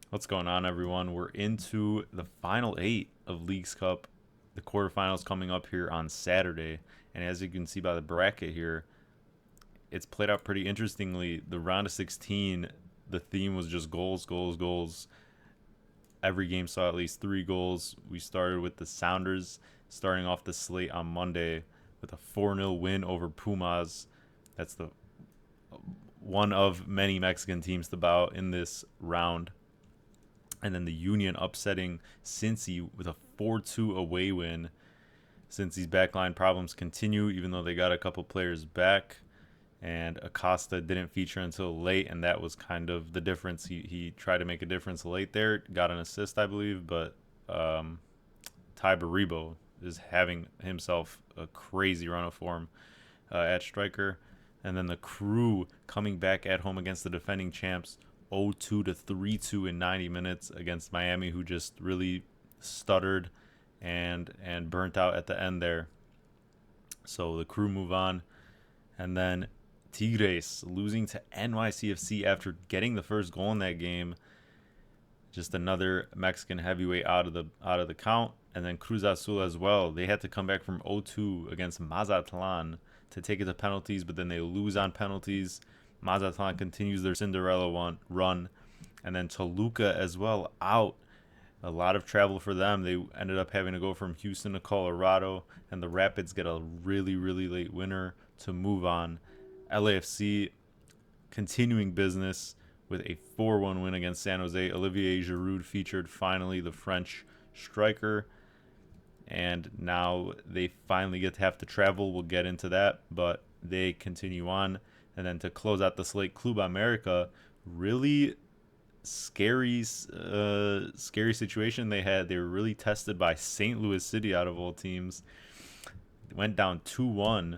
What's going on, everyone? We're into the final eight of League's Cup. The quarterfinals coming up here on Saturday. And as you can see by the bracket here, it's played out pretty interestingly. The round of 16, the theme was just goals, goals, goals. Every game saw at least 3 goals. We started with the Sounders starting off the slate on Monday with a 4-0 win over Pumas. That's the one of many Mexican teams to bow in this round. And then the Union upsetting Cincy with a 4-2 away win. Cincy's backline problems continue, even though they got a couple players back. And Acosta didn't feature until late, and that was kind of the difference. He tried to make a difference late there, got an assist, I believe, but Ty Baribo is having himself a crazy run of form at striker. And then the Crew coming back at home against the defending champs 0-2 to 3-2 in 90 minutes against Miami, who just really stuttered and burnt out at the end there. So the Crew move on. And then Tigres losing to NYCFC after getting the first goal in that game. Just another Mexican heavyweight out of the count. And then Cruz Azul as well. They had to come back from 0-2 against Mazatlan to take it to penalties, but then they lose on penalties. Mazatlan continues their Cinderella run. And then Toluca as well out. A lot of travel for them. They ended up having to go from Houston to Colorado, and the Rapids get a really, really late winner to move on. LAFC continuing business with a 4-1 win against San Jose. Olivier Giroud featured finally, the French striker. And now they finally get to have to travel. We'll get into that, but they continue on. And then to close out the slate, Club America, really scary situation they had. They were really tested by St. Louis City out of all teams. They went down 2-1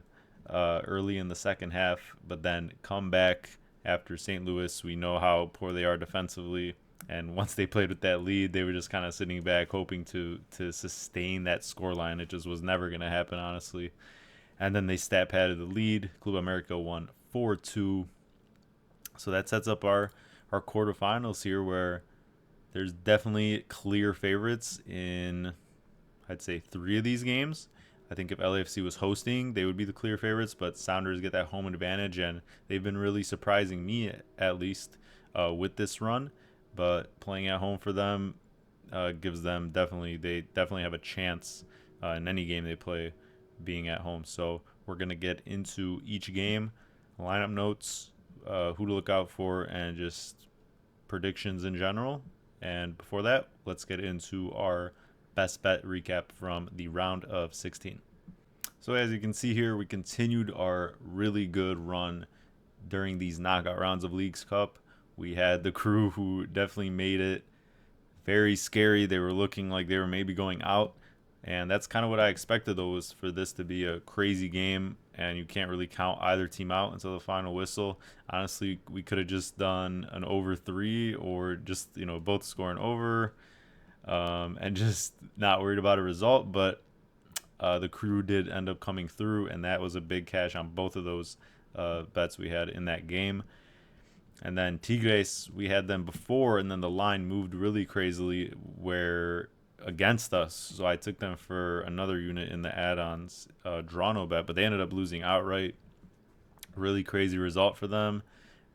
early in the second half, but then come back after St. Louis. We know how poor they are defensively, and once they played with that lead, they were just kind of sitting back hoping to sustain that scoreline. It just was never going to happen, honestly. And then they stat padded the lead. Club America won 4-2. So that sets up our quarterfinals here, where there's definitely clear favorites in, I'd say, 3 of these games. I think if LAFC was hosting, they would be the clear favorites, but Sounders get that home advantage, and they've been really surprising me, at least, with this run. But playing at home for them gives them they definitely have a chance in any game they play being at home. So we're going to get into each game, lineup notes, who to look out for, and just predictions in general. And before that, let's get into our best bet recap from the round of 16. So as you can see here, we continued our really good run during these knockout rounds of Leagues Cup. We had the Crew, who definitely made it very scary. They were looking like they were maybe going out, and that's kind of what I expected, though, was for this to be a crazy game, and you can't really count either team out until the final whistle. Honestly, we could have just done an over 3, or just, both scoring over, and just not worried about a result. But the Crew did end up coming through, and that was a big cash on both of those bets we had in that game. And then Tigres, we had them before, and then the line moved really crazily where against us. So I took them for another unit in the add-ons draw no bet, but they ended up losing outright. Really crazy result for them.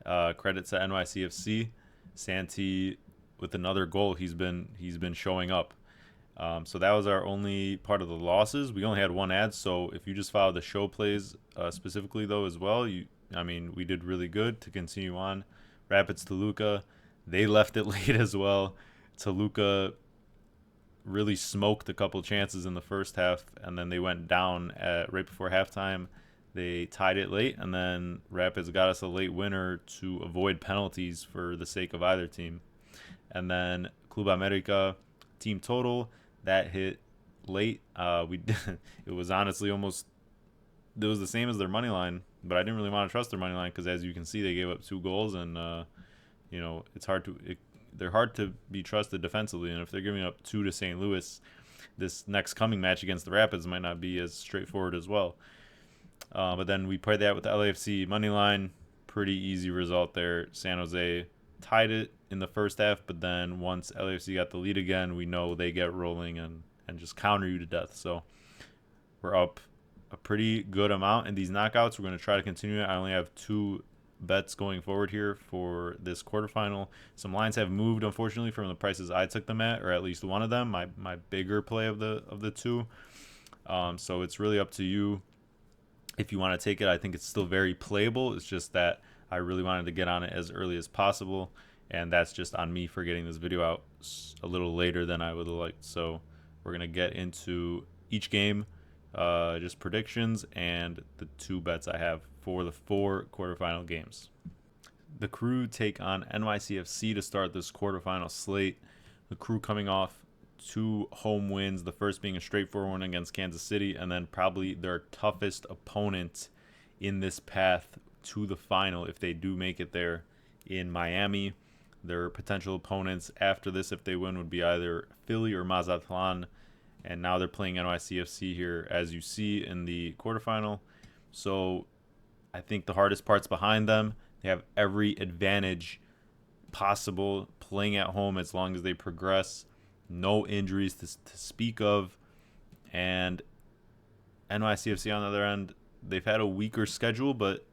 Credit to NYCFC. Santi with another goal. He's been showing up. So that was our only part of the losses. We only had one ad, so if you just follow the show plays specifically, though, as well, we did really good to continue on. Rapids Toluca, they left it late as well. Toluca really smoked a couple chances in the first half, and then they went down right before halftime. They tied it late, and then Rapids got us a late winner to avoid penalties for the sake of either team. And then Club America, team total, that hit late. It was honestly almost, it was the same as their money line, but I didn't really want to trust their money line because, as you can see, they gave up 2 goals, and it's they're hard to be trusted defensively. And if they're giving up 2 to St. Louis, this next coming match against the Rapids might not be as straightforward as well. But then we played that with the LAFC money line. Pretty easy result there. San Jose tied it in the first half, but then once LAFC got the lead again, we know they get rolling and just counter you to death. So we're up a pretty good amount in these knockouts. We're going to try to continue it. I only have 2 bets going forward here for this quarterfinal. Some lines have moved, unfortunately, from the prices I took them at, or at least one of them, my bigger play of the 2. So it's really up to you if you want to take it. I think it's still very playable. It's just that I really wanted to get on it as early as possible, and that's just on me for getting this video out a little later than I would have liked. So we're going to get into each game, just predictions and the 2 bets I have for the 4 quarterfinal games. The Crew take on NYCFC to start this quarterfinal slate. The Crew coming off 2 home wins, the first being a straightforward one against Kansas City, and then probably their toughest opponent in this path to the final if they do make it there in Miami. Their potential opponents after this, if they win, would be either Philly or Mazatlan, and now they're playing NYCFC here, as you see in the quarterfinal. So I think the hardest part's behind them. They have every advantage possible playing at home as long as they progress. No injuries to speak of. And NYCFC on the other end, they've had a weaker schedule, but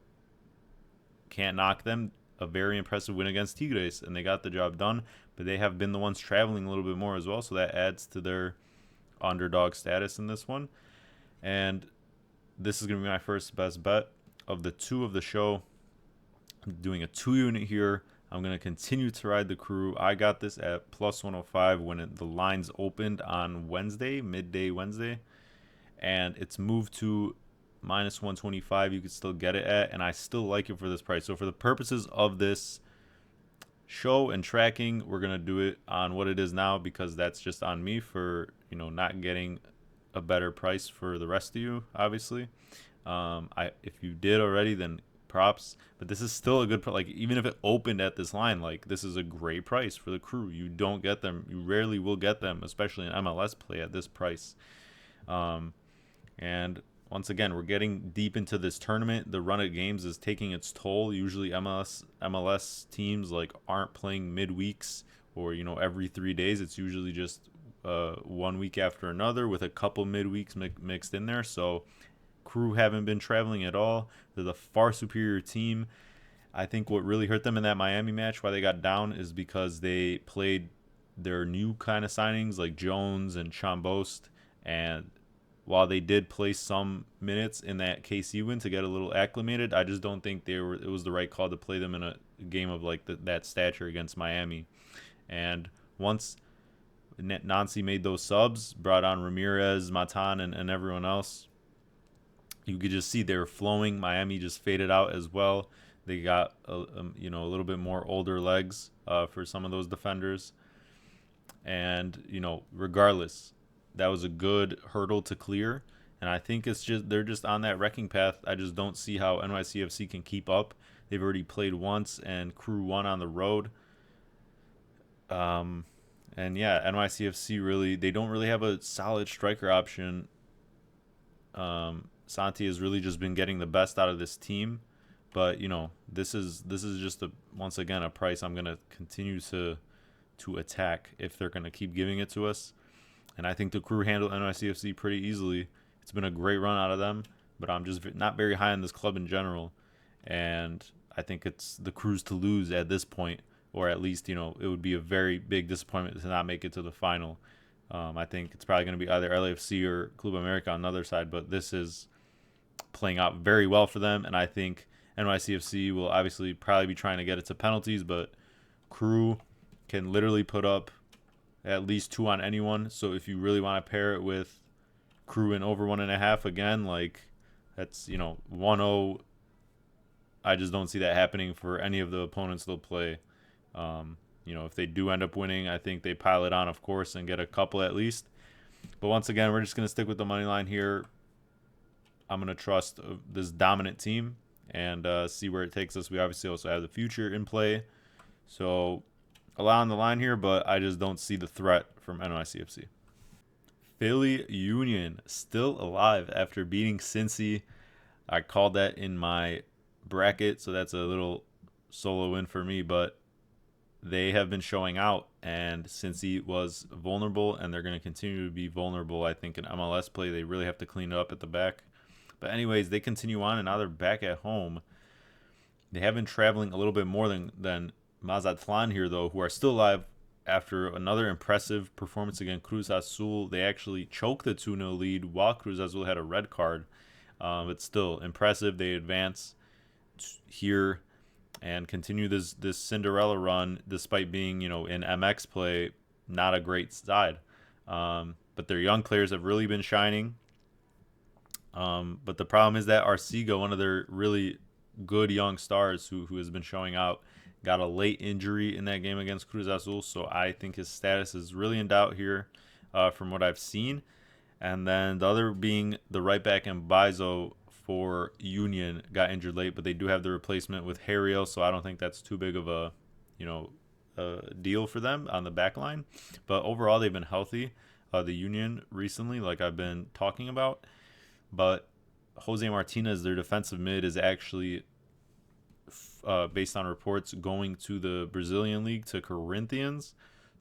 can't knock them. A very impressive win against Tigres, and they got the job done. But they have been the ones traveling a little bit more as well, so that adds to their underdog status in this one. And this is going to be my first best bet of the 2 of the show. I'm doing a 2 unit here. I'm going to continue to ride the Crew. I got this at plus 105 when the lines opened on Wednesday, midday Wednesday, and it's moved to minus 125. You could still get it at, and I still like it for this price. So for the purposes of this show and tracking, we're going to do it on what it is now, because that's just on me for, not getting a better price for the rest of you, obviously. If you did already, then props, but this is still a good, like, even if it opened at this line, like, this is a great price for the Crew. You don't get them, you rarely will get them, especially in MLS play at this price. And once again, we're getting deep into this tournament. The run of games is taking its toll. Usually MLS teams like aren't playing midweeks or every 3 days. It's usually just 1 week after another with a couple midweeks mixed in there. So Crew haven't been traveling at all. They're the far superior team. I think what really hurt them in that Miami match, why they got down, is because they played their new kind of signings like Jones and Chambost, and while they did play some minutes in that KC win to get a little acclimated, I just don't think it was the right call to play them in a game of like that stature against Miami. And once Nancy made those subs, brought on Ramirez, Matan, and everyone else, you could just see they were flowing. Miami just faded out as well. They got a little bit more older legs for some of those defenders. And regardless, that was a good hurdle to clear, and I think they're just on that wrecking path. I just don't see how NYCFC can keep up. They've already played once, and Crew won on the road. And yeah, NYCFC they don't really have a solid striker option. Santi has really just been getting the best out of this team, but this is just once again a price I'm gonna continue to attack if they're gonna keep giving it to us. And I think the Crew handled NYCFC pretty easily. It's been a great run out of them, but I'm just not very high on this club in general. And I think it's the Crew's to lose at this point, or at least, it would be a very big disappointment to not make it to the final. I think it's probably going to be either LAFC or Club America on the other side, but this is playing out very well for them. And I think NYCFC will obviously probably be trying to get it to penalties, but Crew can literally put up at least 2 on anyone. So if you really want to pair it with Crew in over 1.5 again, like that's 1-0. I just don't see that happening for any of the opponents they'll play. If they do end up winning, I think they pile it on, of course, and get a couple at least. But once again, we're just going to stick with the money line here. I'm going to trust this dominant team and see where it takes us. We obviously also have the future in play. So a lot on the line here, but I just don't see the threat from NYCFC. Philly Union still alive after beating Cincy. I called that in my bracket, so that's a little solo win for me, but they have been showing out, and Cincy was vulnerable, and they're going to continue to be vulnerable. I think in MLS play, they really have to clean it up at the back. But anyways, they continue on, and now they're back at home. They have been traveling a little bit more than Mazatlan here, though, who are still alive after another impressive performance against Cruz Azul. They actually choked the 2-0 lead while Cruz Azul had a red card. But still impressive. They advance here and continue this Cinderella run despite being, in MX play, not a great side. But their young players have really been shining. But the problem is that Arcega, one of their really good young stars who has been showing out, got a late injury in that game against Cruz Azul. So I think his status is really in doubt here from what I've seen. And then the other being the right back Mbaizo for Union got injured late, but they do have the replacement with Harriel, so I don't think that's too big of a deal for them on the back line. But overall, they've been healthy, the Union recently, like I've been talking about. But Jose Martinez, their defensive mid, is actually, based on reports, going to the Brazilian league to Corinthians.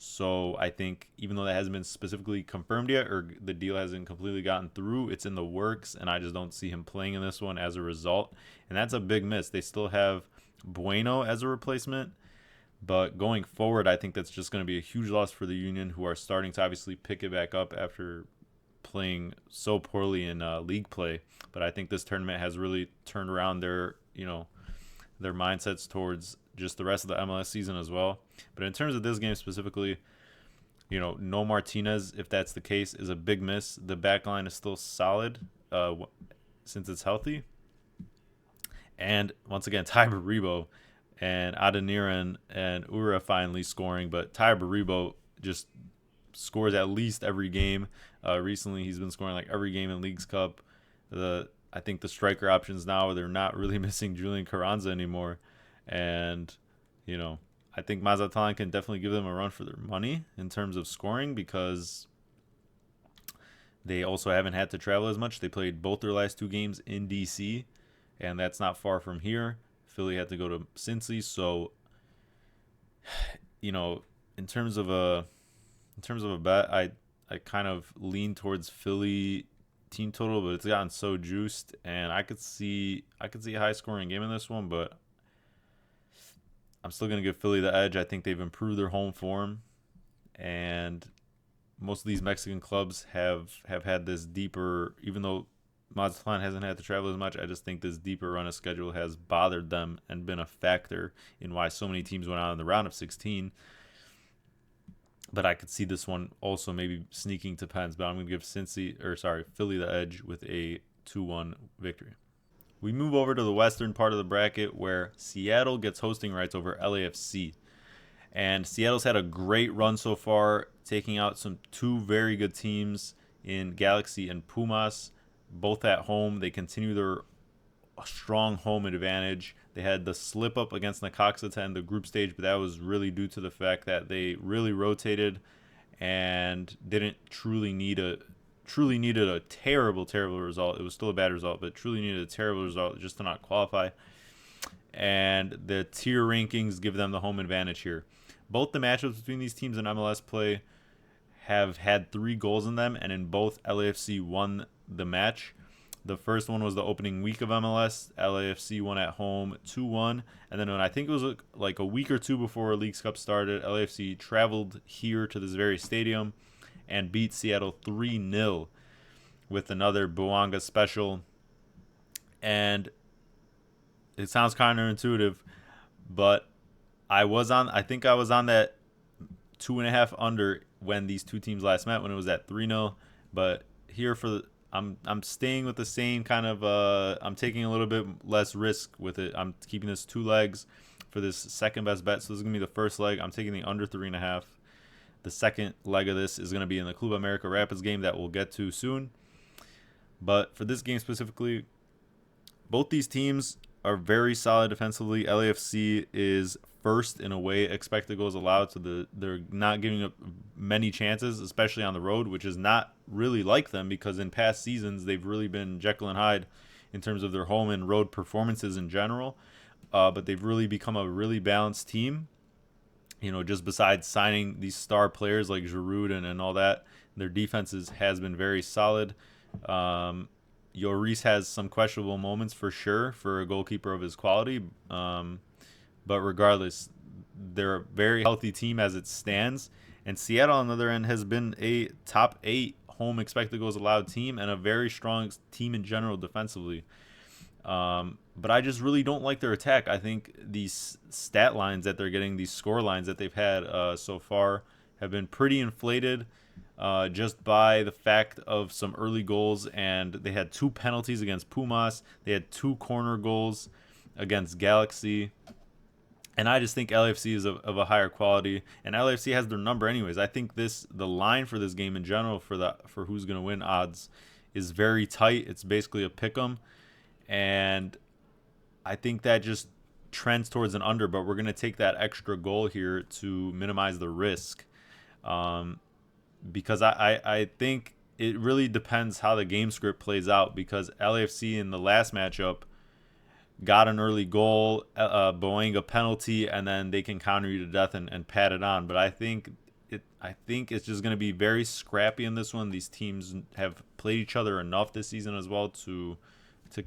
So I think even though that hasn't been specifically confirmed yet, or the deal hasn't completely gotten through, it's in the works, and I just don't see him playing in this one as a result. And that's a big miss. They still have Bueno as a replacement, but going forward, I think that's just going to be a huge loss for the Union, who are starting to obviously pick it back up after playing so poorly in league play. But I think this tournament has really turned around their mindsets towards just the rest of the MLS season as well. But in terms of this game specifically, no Martinez, if that's the case, is a big miss. The back line is still solid since it's healthy. And once again, Ty Baribo and Adeniran and Ura finally scoring, but Ty Baribo just scores at least every game. Recently, he's been scoring like every game in Leagues Cup. I think the striker options now, they're not really missing Julian Carranza anymore. And, I think Mazatlan can definitely give them a run for their money in terms of scoring, because they also haven't had to travel as much. They played both their last two games in DC, and that's not far from here. Philly had to go to Cincy, so in terms of a bet, I kind of lean towards Philly team total, but it's gotten so juiced, and I could see a high scoring game in this one, but I'm still going to give Philly the edge. I think they've improved their home form, and most of these Mexican clubs have had this deeper, even though Mazatlan hasn't had to travel as much, I just think this deeper run of schedule has bothered them and been a factor in why so many teams went out in the round of 16. But I could see this one also maybe sneaking to pens, but I'm going to give Philly the edge with a 2-1 victory. We move over to the western part of the bracket, where Seattle gets hosting rights over LAFC. And Seattle's had a great run so far, taking out two very good teams in Galaxy and Pumas, both at home. They continue their strong home advantage. They had the slip up against Necaxa to end the group stage, but that was really due to the fact that they really rotated and didn't truly needed a terrible result. It was still a bad result, but truly needed a terrible result just to not qualify. And the tier rankings give them the home advantage here. Both the matchups between these teams in MLS play have had 3 goals in them, and in both, LAFC won the match. The first one was the opening week of MLS. LAFC won at home 2-1. And then when I think it was like a week or two before Leagues Cup started, LAFC traveled here to this very stadium and beat Seattle 3-0 with another Buanga special. And it sounds counterintuitive, but I think I was on that 2.5 under when these two teams last met, when it was at 3-0. But here I'm staying with the same kind of I'm taking a little bit less risk with it. I'm keeping this 2 legs for this second best bet. So this is gonna be the first leg. I'm taking the under 3.5. The second leg of this is going to be in the Club America Rapids game that we'll get to soon. But for this game specifically, both these teams are very solid defensively. LAFC is first in a way expected goals allowed, so they're not giving up many chances, especially on the road, which is not really like them, because in past seasons they've really been Jekyll and Hyde in terms of their home and road performances in general. But they've really become a really balanced team. Just besides signing these star players like Giroud and all that, their has been very solid. Lloris has some questionable moments for sure for a goalkeeper of his quality. But regardless, they're a very healthy team as it stands. And Seattle, on the other end, has been a top 8 home expected goals allowed team and a very strong team in general defensively. But I just really don't like their attack. I think these stat lines that they're getting, these score lines that they've had so far, have been pretty inflated just by the fact of some early goals. And they had 2 penalties against Pumas. They had 2 corner goals against Galaxy. And I just think LAFC is of a higher quality, and LAFC has their number anyways. I think the line for this game in general for who's going to win odds is very tight. It's basically a pick 'em, and I think that just trends towards an under. But we're going to take that extra goal here to minimize the risk, because I think it really depends how the game script plays out. Because LAFC in the last matchup got an early goal, blowing a penalty, and then they can counter you to death and pat it on. But I think it's just going to be very scrappy in this one. These teams have played each other enough this season as well to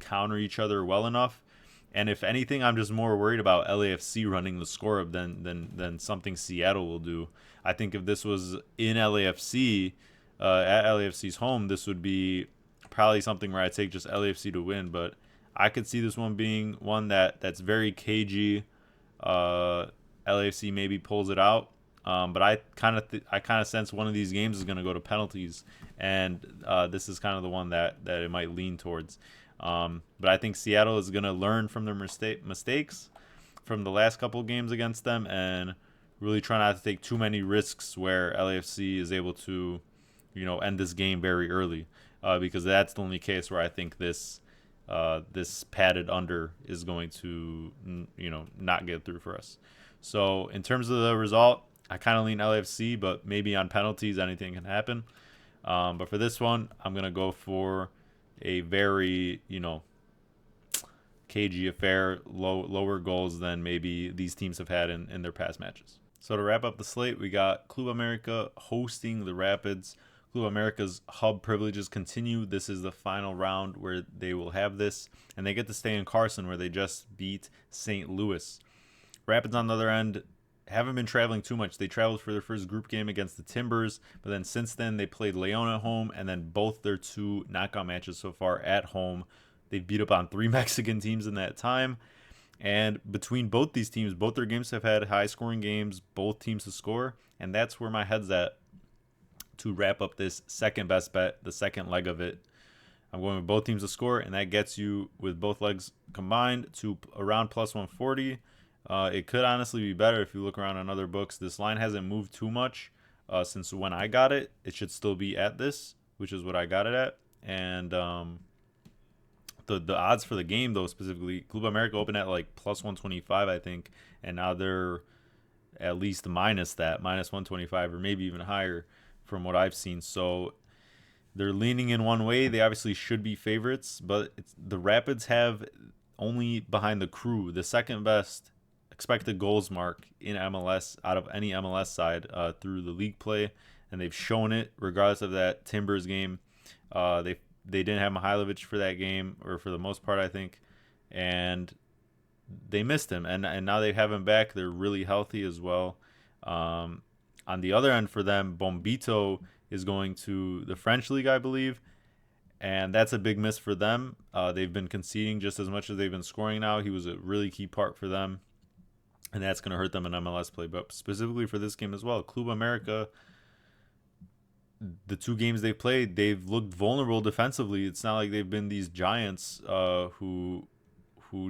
counter each other well enough. And if anything, I'm just more worried about LAFC running the score up than something Seattle will do. I think if this was in LAFC, at LAFC's home, this would be probably something where I take just LAFC to win. But I could see this one being one that's very cagey. LAFC maybe pulls it out, but I kind of sense one of these games is going to go to penalties, and this is kind of the one that it might lean towards. But I think Seattle is going to learn from their mistakes from the last couple of games against them, and really try not to take too many risks where LAFC is able to, end this game very early, because that's the only case where I think this padded under is going to, not get through for us. So in terms of the result, I kind of lean LAFC, but maybe on penalties, anything can happen. But for this one, I'm going to go for a very, cagey affair, lower goals than maybe these teams have had in their past matches. So to wrap up the slate, we got Club America hosting the Rapids. Club America's hub privileges continue. This is the final round where they will have this, and they get to stay in Carson, where they just beat St. Louis. Rapids, on the other end, haven't been traveling too much. They traveled for their first group game against the Timbers, but then since then they played Leon at home, and then both their 2 knockout matches so far at home. They've beat up on 3 Mexican teams in that time. And between both these teams, both their games have had high-scoring games, both teams to score, and that's where my head's at to wrap up this second best bet, the second leg of it. I'm going with both teams to score, and that gets you, with both legs combined, to around plus 140. It could honestly be better if you look around on other books. This line hasn't moved too much since when I got it. It should still be at this, which is what I got it at. And the odds for the game, though, specifically, Club America opened at like plus 125, I think, and now they're at least minus 125, or maybe even higher from what I've seen. So they're leaning in one way. They obviously should be favorites, but the Rapids have, only behind the Crew, the second best expected goals mark in MLS out of any MLS side through the league play, and they've shown it regardless of that Timbers game. They didn't have Mihailovic for that game, or for the most part, I think, and they missed him, and now they have him back. They're really healthy as well. On the other end for them, Bombito is going to the French league, I believe, and that's a big miss for them. They've been conceding just as much as they've been scoring now. He was a really key part for them, and that's going to hurt them in MLS play. But specifically for this game as well, Club America, the 2 games they've played, they've looked vulnerable defensively. It's not like they've been these giants who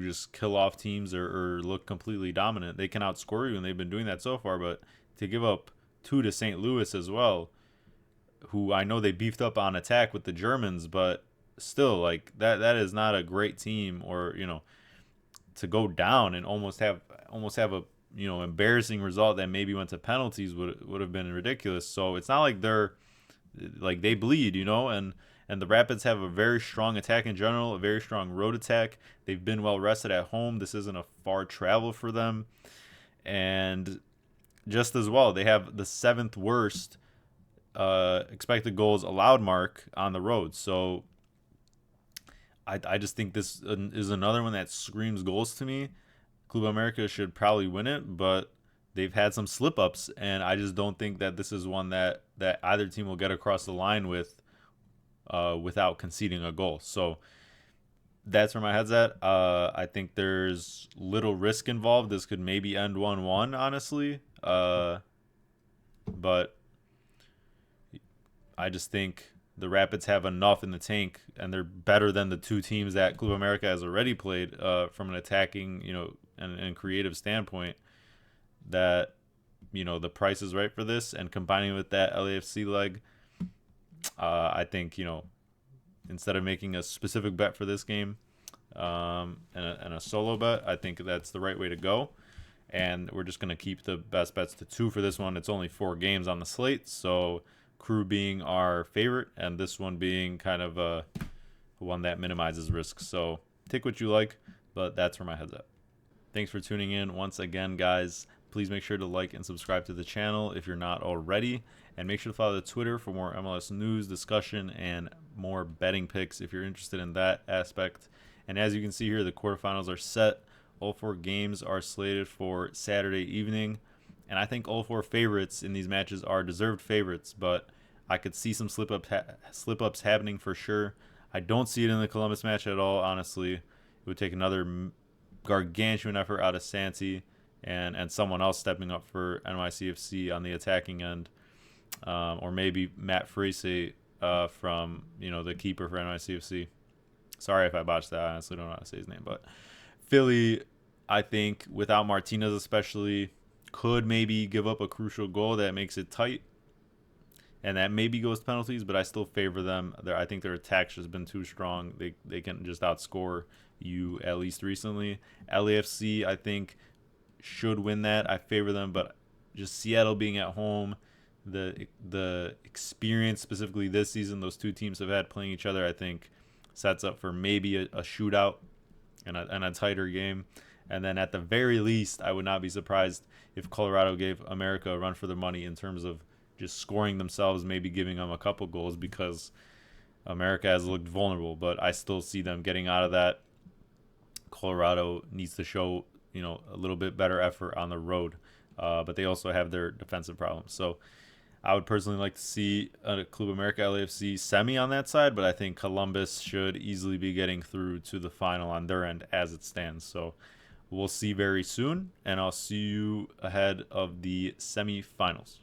just kill off teams or look completely dominant. They can outscore you, and they've been doing that so far, but to give up 2 to St. Louis as well, who I know they beefed up on attack with the Germans, but still, like, that is not a great team. Or to go down and almost have a embarrassing result that maybe went to penalties would have been ridiculous. So it's not like they bleed, and the Rapids have a very strong attack in general, a very strong road attack. They've been well rested at home. This isn't a far travel for them, and just as well. They have the seventh worst expected goals allowed mark on the road. So I just think this is another one that screams goals to me. Club America should probably win it, but they've had some slip ups, and I just don't think that this is one that either team will get across the line with without conceding a goal. So that's where my head's at. I think there's little risk involved. This could maybe end 1-1, honestly. But I just think the Rapids have enough in the tank, and they're better than the two teams that Club America has already played from an attacking, and creative standpoint. That the price is right for this, and combining with that LAFC leg, I think instead of making a specific bet for this game and a solo bet, I think that's the right way to go. And we're just going to keep the best bets to 2 for this one. It's only 4 games on the slate, so Crew being our favorite, and this one being kind of a one that minimizes risk. So take what you like, but that's where my head's at. Thanks for tuning in once again, guys. Please make sure to like and subscribe to the channel if you're not already. And make sure to follow the Twitter for more MLS news, discussion, and more betting picks if you're interested in that aspect. And as you can see here, the quarterfinals are set. All 4 games are slated for Saturday evening. And I think all 4 favorites in these matches are deserved favorites, but I could see some slip-ups happening for sure. I don't see it in the Columbus match at all, honestly. It would take another gargantuan effort out of Santi and someone else stepping up for NYCFC on the attacking end. Or maybe Matt Frese from the keeper for NYCFC. Sorry if I botched that. I honestly don't know how to say his name, but Philly, I think without Martinez especially, could maybe give up a crucial goal that makes it tight, and that maybe goes to penalties. But I still favor them. I think their attack's just been too strong. They can just outscore you, at least recently. LAFC, I think, should win that. I favor them, but just Seattle being at home, the experience specifically this season those two teams have had playing each other, I think sets up for maybe a shootout and a tighter game. And then at the very least, I would not be surprised if Colorado gave America a run for their money in terms of just scoring themselves, maybe giving them a couple goals, because America has looked vulnerable. But I still see them getting out of that. Colorado needs to show a little bit better effort on the road, but they also have their defensive problems. So I would personally like to see a Club America LAFC semi on that side, but I think Columbus should easily be getting through to the final on their end as it stands. So we'll see very soon, and I'll see you ahead of the semifinals.